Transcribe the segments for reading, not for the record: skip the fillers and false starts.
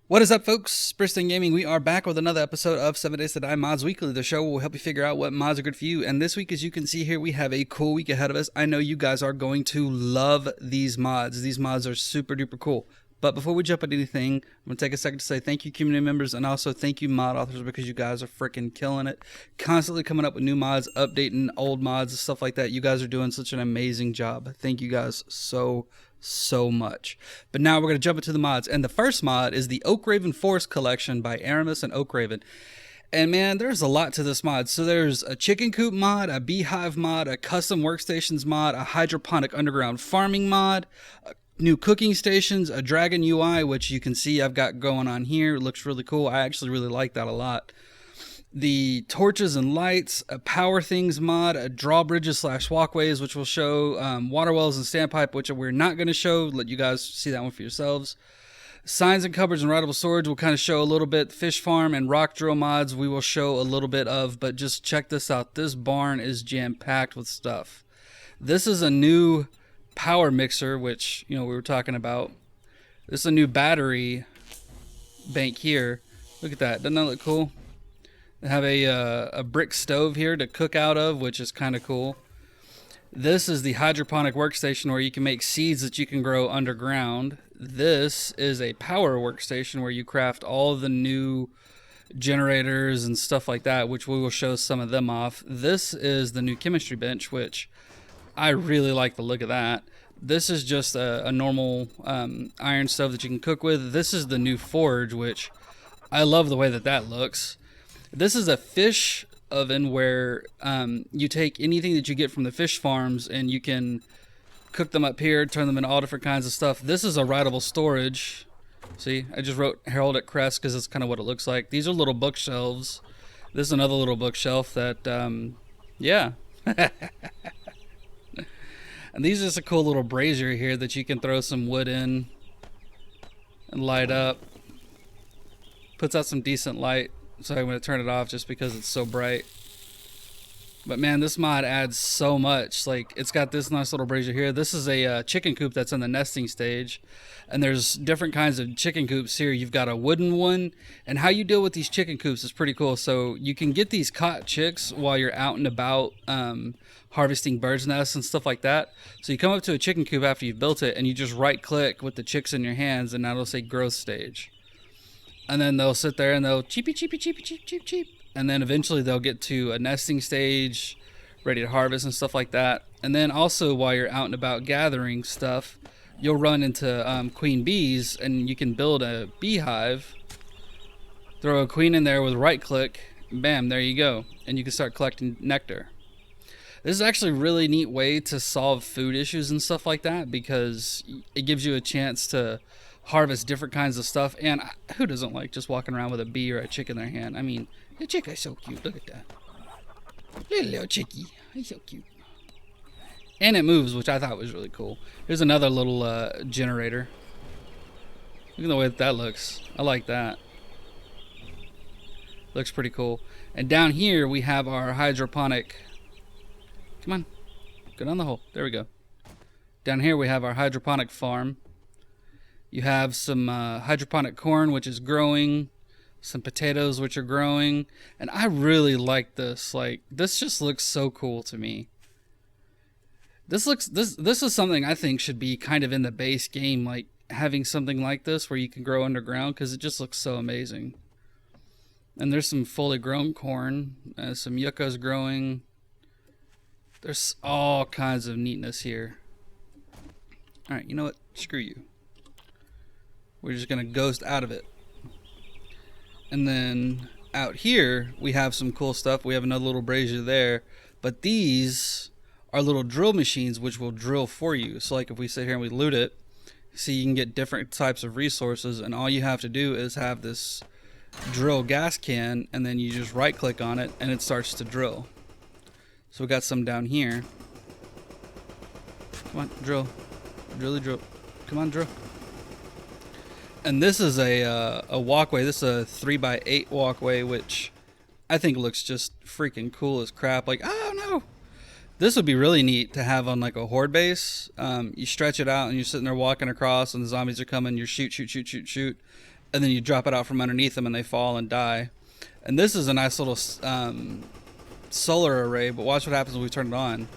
What is up, folks? Briston Gaming. We are back with another episode of 7 Days to Die Mods Weekly, the show will help you figure out what mods are good for you. And this week, as you can see here, we have a cool week ahead of us. I know you guys are going to love these mods. These mods are super duper cool. But before we jump into anything, I'm going to take a second to say thank you, community members, and also thank you, mod authors, because you guys are freaking killing it. Constantly coming up with new mods, updating old mods, and stuff like that. You guys are doing such an amazing job. Thank you guys so much. But now we're going to jump into the mods. And the first mod is the Oakraven Forest Collection by Aramis and Oakraven. And man, there's a lot to this mod. So there's a chicken coop mod, a beehive mod, a custom workstations mod, a hydroponic underground farming mod, new cooking stations, a dragon UI, which you can see I've got going on here. It looks really cool. I actually really like that a lot. The torches and lights, a power things mod, a drawbridges / walkways, which will show water wells and standpipe, which we're not going to show. Let you guys see that one for yourselves. Signs and cupboards and rideable storage will kind of show a little bit. Fish farm and rock drill mods we will show a little bit of, but just check this out. This barn is jam-packed with stuff. This is a new power mixer, which, we were talking about. This is a new battery bank here. Look at that. Doesn't that look cool? They have a brick stove here to cook out of, which is kind of cool. This is the hydroponic workstation where you can make seeds that you can grow underground. This is a power workstation where you craft all of the new generators and stuff like that, which we will show some of them off. This is the new chemistry bench, which I really like the look of that. This is just a normal iron stove that you can cook with. This is the new forge, which I love the way that looks. This is a fish oven where you take anything that you get from the fish farms and you can cook them up here, turn them into all different kinds of stuff. This is a rideable storage. See, I just wrote Herald at Crest because that's kind of what it looks like. These are little bookshelves. This is another little bookshelf that, yeah. And these are just a cool little brazier here that you can throw some wood in and light up. Puts out some decent light. So I'm going to turn it off just because it's so bright. But man, this mod adds so much. Like, it's got this nice little brazier here. This is a chicken coop that's in the nesting stage. And there's different kinds of chicken coops here. You've got a wooden one. And how you deal with these chicken coops is pretty cool. So you can get these caught chicks while you're out and about harvesting birds' nests and stuff like that. So you come up to a chicken coop after you've built it and you just right click with the chicks in your hands and that'll say growth stage. And then they'll sit there and they'll cheepy, cheepy, cheepy, cheep, cheep, cheep. And then eventually they'll get to a nesting stage, ready to harvest and stuff like that. And then also while you're out and about gathering stuff, you'll run into queen bees and you can build a beehive. Throw a queen in there with right click, bam, there you go. And you can start collecting nectar. This is actually a really neat way to solve food issues and stuff like that because it gives you a chance to harvest different kinds of stuff. And who doesn't like just walking around with a bee or a chick in their hand? I mean, the chick is so cute. Look at that. Little chickie. He's so cute. And it moves, which I thought was really cool. Here's another little generator. Look at the way that looks. I like that. Looks pretty cool. And down here we have our hydroponic. Come on. Go down the hole. There we go. Down here we have our hydroponic farm. You have some hydroponic corn, which is growing, some potatoes, which are growing, and I really like this. Like, this just looks so cool to me. This is something I think should be kind of in the base game, like having something like this where you can grow underground because it just looks so amazing. And there's some fully grown corn, some yuccas growing. There's all kinds of neatness here. All right, you know what? Screw you. We're just going to ghost out of it. And then out here, we have some cool stuff. We have another little brazier there. But these are little drill machines which will drill for you. So like if we sit here and we loot it, see you can get different types of resources. And all you have to do is have this drill gas can. And then you just right click on it and it starts to drill. So we got some down here. Come on, drill. Drilly drill. Come on, drill. And this is a walkway. This is a 3x8 walkway, which I think looks just freaking cool as crap. Like, oh no, this would be really neat to have on like a horde base. You stretch it out and you're sitting there walking across and the zombies are coming. You shoot. and then you drop it out from underneath them and they fall and die. And this is a nice little solar array, but watch what happens when we turn it on.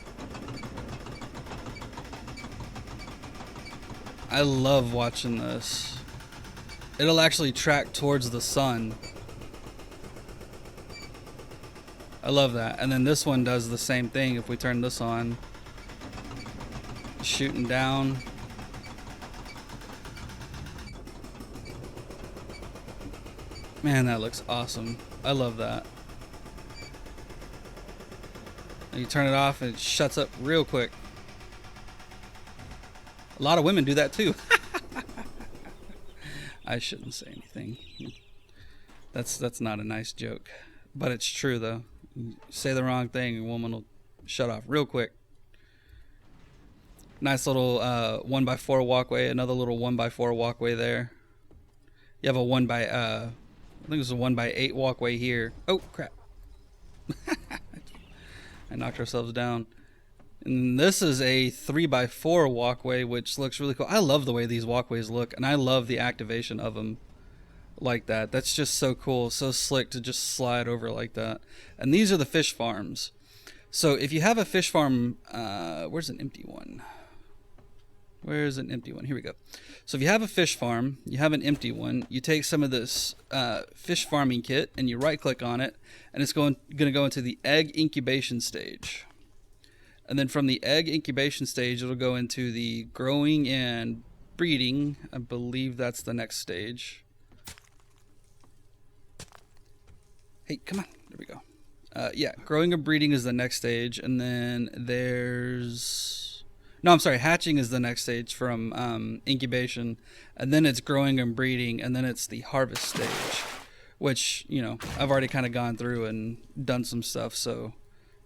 I love watching this. It'll actually track towards the sun. I love that. And then this one does the same thing if we turn this on. Shooting down. Man, that looks awesome. I love that. And you turn it off and it shuts up real quick. A lot of women do that too. I shouldn't say anything. That's not a nice joke. But it's true though. You say the wrong thing, a woman will shut off real quick. Nice little 1x4 walkway, another little 1x4 walkway there. You have a I think it's a 1x8 walkway here. Oh crap. I knocked ourselves down. And this is a 3x4 walkway, which looks really cool. I love the way these walkways look, and I love the activation of them like that. That's just so cool, so slick to just slide over like that. And these are the fish farms. So if you have a fish farm, where's an empty one? Where's an empty one? Here we go. So if you have a fish farm, you have an empty one, you take some of this fish farming kit and you right click on it, and it's going to go into the egg incubation stage. And then from the egg incubation stage, it'll go into the growing and breeding. I believe that's the next stage. Hey, come on. There we go. Yeah, growing and breeding is the next stage. And then there's... No, I'm sorry. Hatching is the next stage from incubation. And then it's growing and breeding. And then it's the harvest stage, which, you know, I've already kind of gone through and done some stuff. So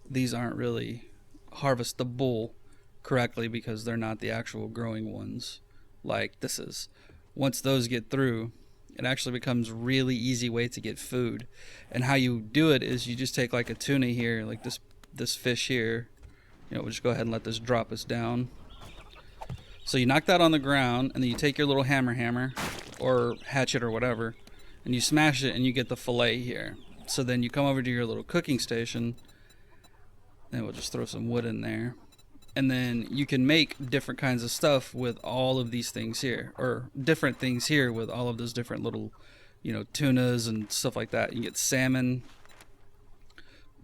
these aren't really harvestable correctly because they're not the actual growing ones like this is. Once those get through, it actually becomes really easy way to get food. And how you do it is you just take like a tuna here, like this fish here. You know, we'll just go ahead and let this drop us down. So you knock that on the ground, and then you take your little hammer or hatchet or whatever, and you smash it and you get the fillet here. So then you come over to your little cooking station, and we'll just throw some wood in there. And then you can make different kinds of stuff with all of these things here, or different things here with all of those different little, you know, tunas and stuff like that. You can get salmon,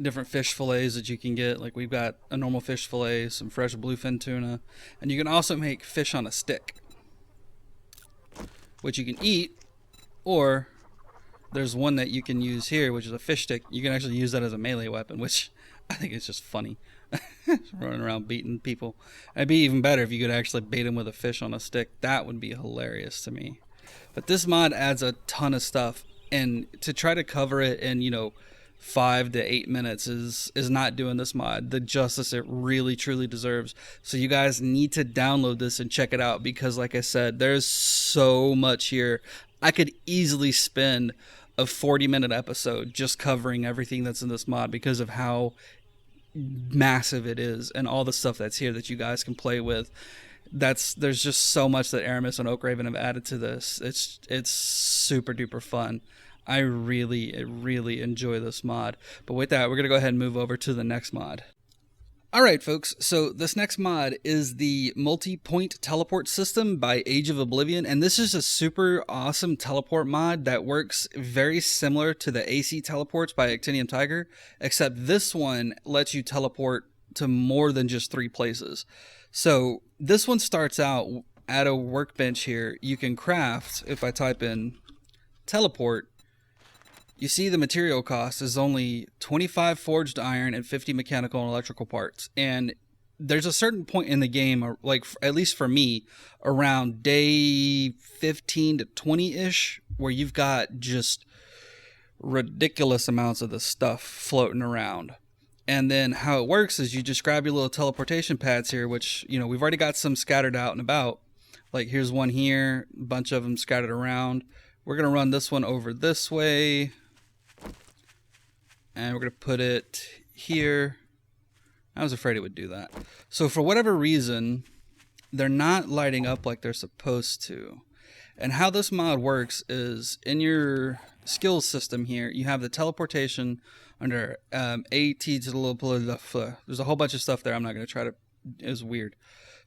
different fish fillets that you can get. Like we've got a normal fish fillet, some fresh bluefin tuna, and you can also make fish on a stick, which you can eat, or there's one that you can use here, which is a fish stick. You can actually use that as a melee weapon, which I think it's just funny. Running around beating people. It'd be even better if you could actually bait them with a fish on a stick. That would be hilarious to me. But this mod adds a ton of stuff, and to try to cover it in, you know, 5 to 8 minutes is not doing this mod the justice it really truly deserves. So you guys need to download this and check it out, because like I said, there's so much here. I could easily spend a 40-minute episode just covering everything that's in this mod because of how massive it is and all the stuff that's here that you guys can play with. There's just so much that Aramis and Oakraven have added to this. It's super duper fun. I really enjoy this mod. But with that, we're gonna go ahead and move over to the next mod. Alright folks, so this next mod is the Multipoint Teleport system by Age of Oblivion, and this is a super awesome teleport mod that works very similar to the AC teleports by Actinium Tiger, except this one lets you teleport to more than just 3 places. So this one starts out at a workbench here. You can craft, if I type in teleport, you see the material cost is only 25 forged iron and 50 mechanical and electrical parts. And there's a certain point in the game, like at least for me, around day 15 to 20-ish, where you've got just ridiculous amounts of this stuff floating around. And then how it works is you just grab your little teleportation pads here, which, you know, we've already got some scattered out and about. Like here's one here, a bunch of them scattered around. We're going to run this one over this way. And we're going to put it here. I was afraid it would do that. So for whatever reason, they're not lighting up like they're supposed to. And how this mod works is in your skills system here, you have the teleportation under AT to the little, there's a whole bunch of stuff there. I'm not going to try to, it's weird.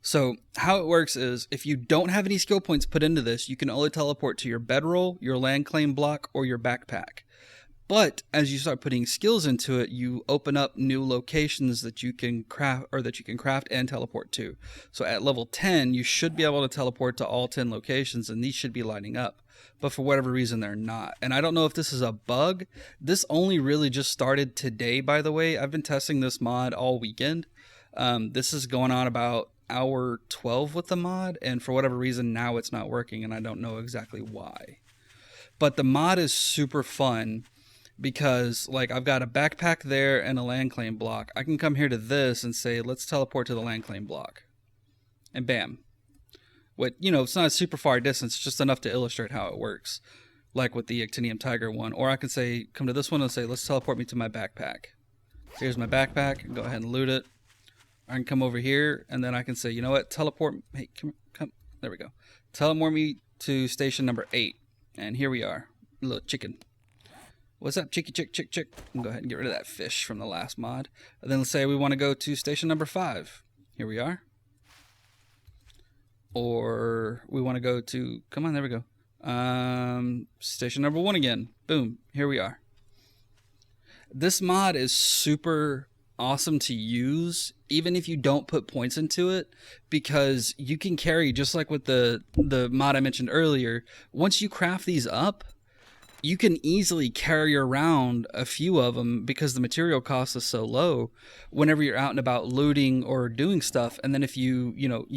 So how it works is if you don't have any skill points put into this, you can only teleport to your bedroll, your land claim block, or your backpack. But as you start putting skills into it, you open up new locations that you can craft and teleport to. So at level 10, you should be able to teleport to all 10 locations, and these should be lighting up. But for whatever reason, they're not. And I don't know if this is a bug. This only really just started today, by the way. I've been testing this mod all weekend. This is going on about hour 12 with the mod, and for whatever reason, now it's not working, and I don't know exactly why. But the mod is super fun. Because like I've got a backpack there and a land claim block. I can come here to this and say, let's teleport to the land claim block. And bam. It's not a super far distance, just enough to illustrate how it works. Like with the Actinium Tiger one. Or I can say, come to this one and say, let's teleport me to my backpack. Here's my backpack. Go ahead and loot it. I can come over here and then I can say, you know what? Teleport. Hey, come. There we go. Teleport me to station number 8. And here we are. Little chicken. What's up, chicky chick? Go ahead and get rid of that fish from the last mod. And then let's say we want to go to station number 5. Here we are. Or we want to go to, come on, there we go. Station number 1 again. Boom, here we are. This mod is super awesome to use, even if you don't put points into it, because you can carry, just like with the mod I mentioned earlier, once you craft these up, you can easily carry around a few of them because the material cost is so low whenever you're out and about looting or doing stuff. And then if you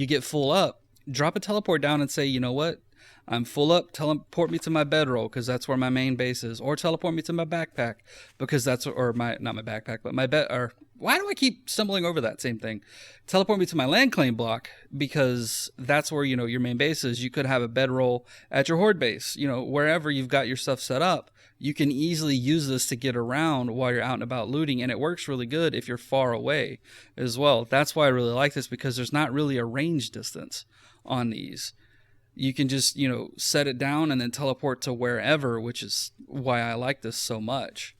get full up, drop a teleport down and say, you know what? I'm full up, teleport me to my bedroll because that's where my main base is, or teleport me to my backpack because that's, or my, not my backpack, but my bed, or why do I keep stumbling over that same thing? Teleport me to my land claim block because that's where, your main base is. You could have a bedroll at your horde base, wherever you've got your stuff set up. You can easily use this to get around while you're out and about looting, and it works really good if you're far away as well. That's why I really like this, because there's not really a range distance on these. You can just, set it down and then teleport to wherever, which is why I like this so much.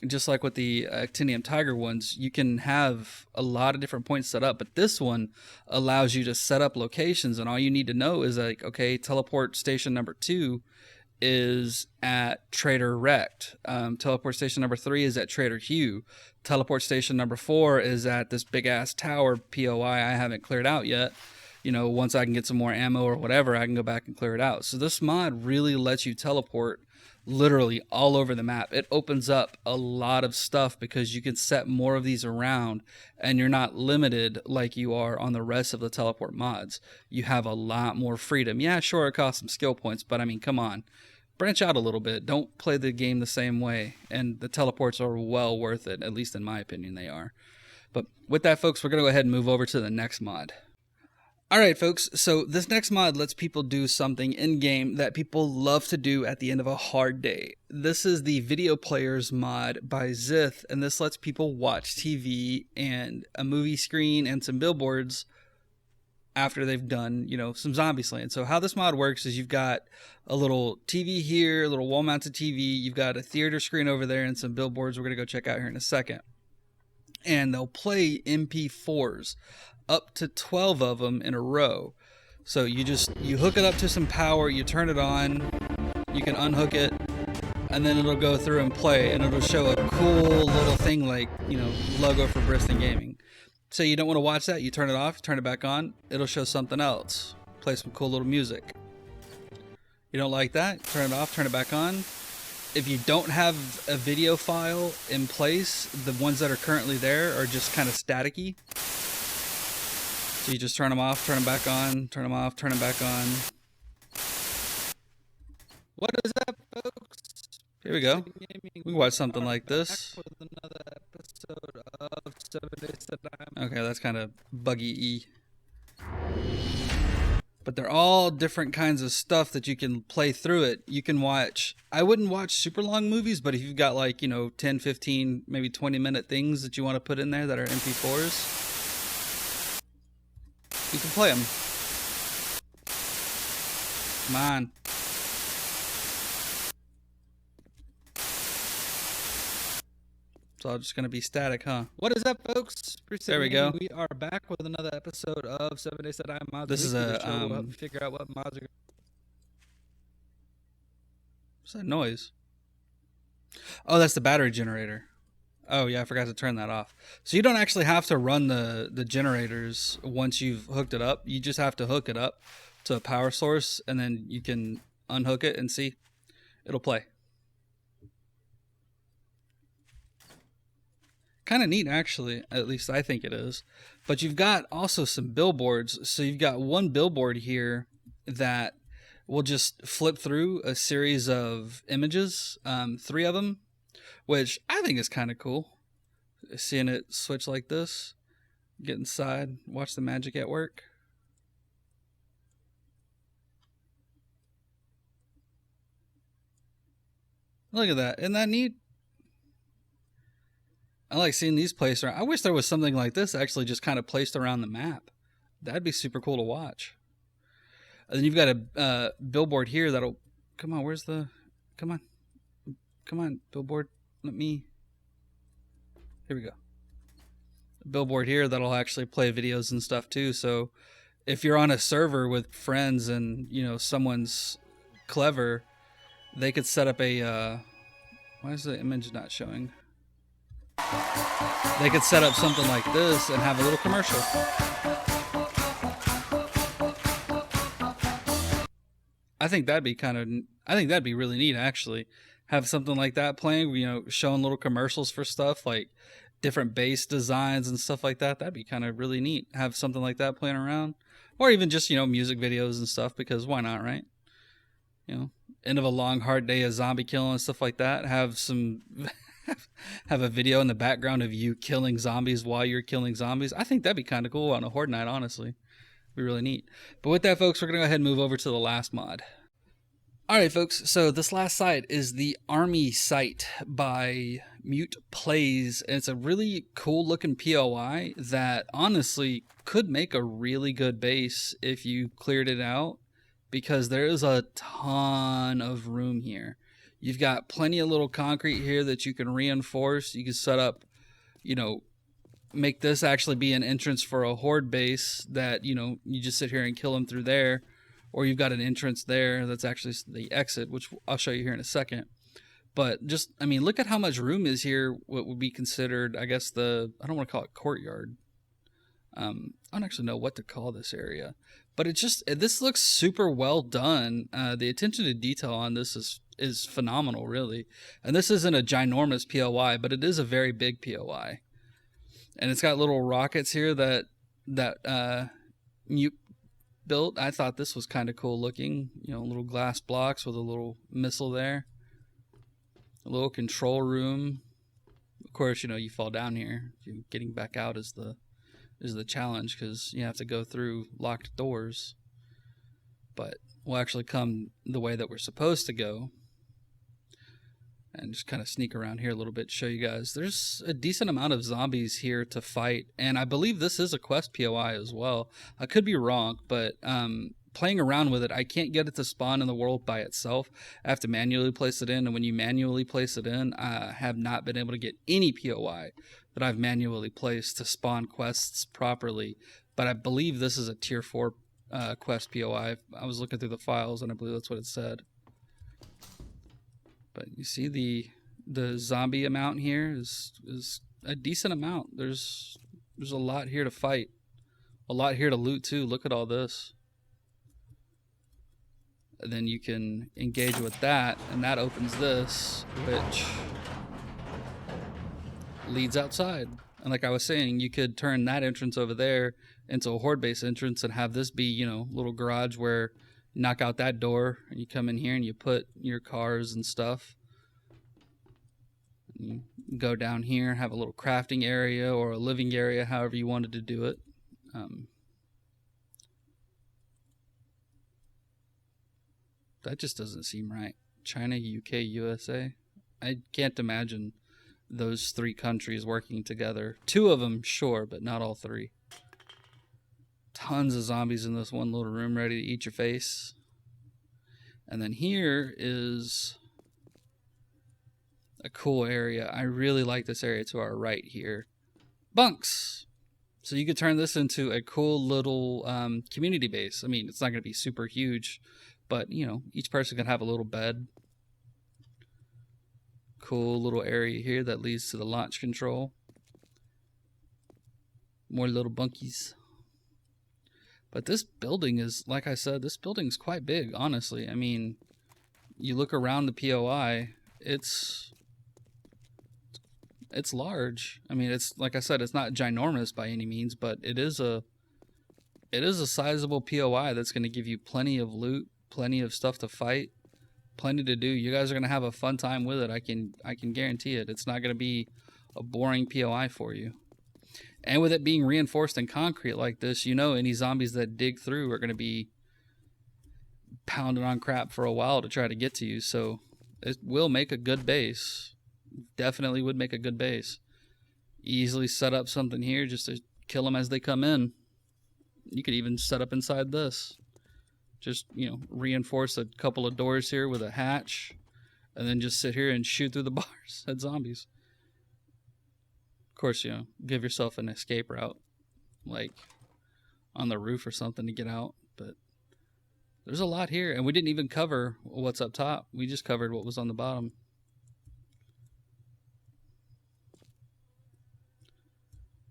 Just like with the Actinium Tiger ones, you can have a lot of different points set up, but this one allows you to set up locations, and all you need to know is like, okay, teleport station number 2 is at Trader Wrecked. Teleport station number 3 is at Trader Hugh. Teleport station number 4 is at this big ass tower POI I haven't cleared out yet. Once I can get some more ammo or whatever, I can go back and clear it out. So this mod really lets you teleport literally all over the map. It opens up a lot of stuff because you can set more of these around and you're not limited like you are on the rest of the teleport mods. You have a lot more freedom. Yeah, sure, it costs some skill points, but I mean, come on. Branch out a little bit. Don't play the game the same way. And the teleports are well worth it, at least in my opinion they are. But with that, folks, we're going to go ahead and move over to the next mod. Alright folks, so this next mod lets people do something in-game that people love to do at the end of a hard day. This is the Video Players mod by Zith, and this lets people watch TV and a movie screen and some billboards after they've done, some zombie slaying. So how this mod works is you've got a little TV here, a little wall-mounted TV, you've got a theater screen over there and some billboards we're going to go check out here in a second. And they'll play MP4s. Up to 12 of them in a row. So you hook it up to some power, you turn it on, you can unhook it, and then it'll go through and play, and it'll show a cool little thing like, logo for Bristol Gaming. So you don't want to watch that, you turn it off, turn it back on, it'll show something else. Play some cool little music. You don't like that, turn it off, turn it back on. If you don't have a video file in place, the ones that are currently there are just kind of staticky. So you just turn them off, turn them back on, turn them off, turn them back on. What is that, folks? Here we go. We can watch something like this. Okay, that's kind of buggy-y. But they're all different kinds of stuff that you can play through it. You can watch, I wouldn't watch super long movies, but if you've got like, 10, 15, maybe 20-minute things that you want to put in there that are MP4s, you can play them. Come on. all just going to be static, huh? What is up, folks? There we go. We are back with another episode of 7 Days That I Mods. This is a show will help you figure out what mods are. What's that noise? Oh, that's the battery generator. Oh yeah, I forgot to turn that off. So you don't actually have to run the generators once you've hooked it up. You just have to hook it up to a power source, and then you can unhook it and see it'll play. Kind of neat, actually. At least I think it is. But you've got also some billboards. So you've got one billboard here that will just flip through a series of images, 3 of them, which I think is kind of cool. Seeing it switch like this, get inside, watch the magic at work. Look at that. Isn't that neat? I like seeing these placed around. I wish there was something like this actually just kind of placed around the map. That'd be super cool to watch. And then you've got a billboard here that'll... Come on, where's the... Come on. Come on, billboard. Let me... Here we go. A billboard here that'll actually play videos and stuff too. So if you're on a server with friends and, you know, someone's clever, they could set up a... why is the image not showing? They could set up something like this and have a little commercial. I think that'd be really neat, actually. Have something like that playing, you know, showing little commercials for stuff like different base designs and stuff like that. That'd be kind of really neat. Have something like that playing around, or even just, you know, music videos and stuff, because why not, right? You know, end of a long, hard day of zombie killing and stuff like that. Have some... have a video in the background of you killing zombies while you're killing zombies. I think that'd be kind of cool on a horde night, honestly. Be really neat. But with that, folks, we're going to go ahead and move over to the last mod. All right, folks. So this last site is the Army site by Mute Plays. And it's a really cool looking POI that honestly could make a really good base if you cleared it out, because there is a ton of room here. You've got plenty of little concrete here that you can reinforce. You can set up, you know, make this actually be an entrance for a horde base that, you know, you just sit here and kill them through there. Or you've got an entrance there that's actually the exit, which I'll show you here in a second. But just, I mean, look at how much room is here, what would be considered, I guess, I don't want to call it courtyard. I don't actually know what to call this area. But this looks super well done. The attention to detail on this is phenomenal, really. And this isn't a ginormous POI, but it is a very big POI. And it's got little rockets here that Mute built. I thought this was kind of cool looking. You know, little glass blocks with a little missile there. A little control room. Of course, you know, you fall down here. Getting back out is the challenge, because you have to go through locked doors. But we'll actually come the way that we're supposed to go and just kind of sneak around here a little bit to show you guys. There's a decent amount of zombies here to fight, and I believe this is a quest POI as well. I could be wrong, but playing around with it, I can't get it to spawn in the world by itself. I have to manually place it in, and when you manually place it in, I have not been able to get any POI that I've manually placed to spawn quests properly. But I believe this is a tier 4 quest POI. I was looking through the files, and I believe that's what it said. But you see the zombie amount here is a decent amount. There's a lot here to fight. A lot here to loot too. Look at all this. And then you can engage with that, and that opens this, which leads outside. And like I was saying, you could turn that entrance over there into a horde base entrance and have this be, you know, a little garage where you knock out that door and you come in here and you put your cars and stuff. You go down here, have a little crafting area or a living area, however you wanted to do it. That just doesn't seem right. China, UK, USA. I can't imagine those 3 countries working together. 2 of them, sure, but not all 3. Tons of zombies in this one little room ready to eat your face. And then here is a cool area. I really like this area to our right here. Bunks. So you could turn this into a cool little community base. I mean, it's not going to be super huge, but you know, each person can have a little bed. Cool little area here that leads to the launch control. More little bunkies. But this building is, like I said, this building's quite big, honestly. I mean, you look around the POI, it's large. I mean, it's, like I said, it's not ginormous by any means, but it is a sizable POI that's going to give you plenty of loot, plenty of stuff to fight, plenty to do. You guys are going to have a fun time with it. I can guarantee it. It's not going to be a boring POI for you. And with it being reinforced in concrete like this, you know, any zombies that dig through are going to be pounding on crap for a while to try to get to you. So it will make a good base. Definitely would make a good base. Easily set up something here just to kill them as they come in. You could even set up inside this. Just, you know, reinforce a couple of doors here with a hatch, and then just sit here and shoot through the bars at zombies. Of course, you know, give yourself an escape route, like on the roof or something to get out. But there's a lot here, and we didn't even cover what's up top. We just covered what was on the bottom.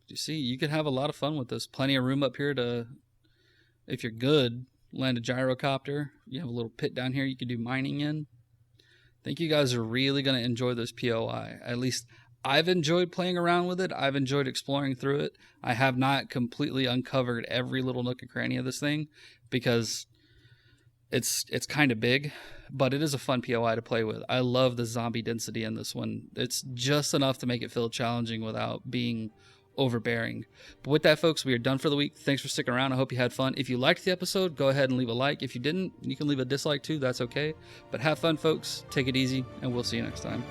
You see, you could have a lot of fun with this. Plenty of room up here to, if you're good, land a gyrocopter. You have a little pit down here you can do mining in. I think you guys are really going to enjoy this POI. At least I've enjoyed playing around with it. I've enjoyed exploring through it. I have not completely uncovered every little nook and cranny of this thing because it's kind of big, but it is a fun POI to play with. I love the zombie density in this one. It's just enough to make it feel challenging without being overbearing. But with that, folks, we are done for the week. Thanks for sticking around. I hope you had fun. If you liked the episode, go ahead and leave a like. If you didn't, you can leave a dislike too. That's okay. But have fun, folks. Take it easy, and we'll see you next time.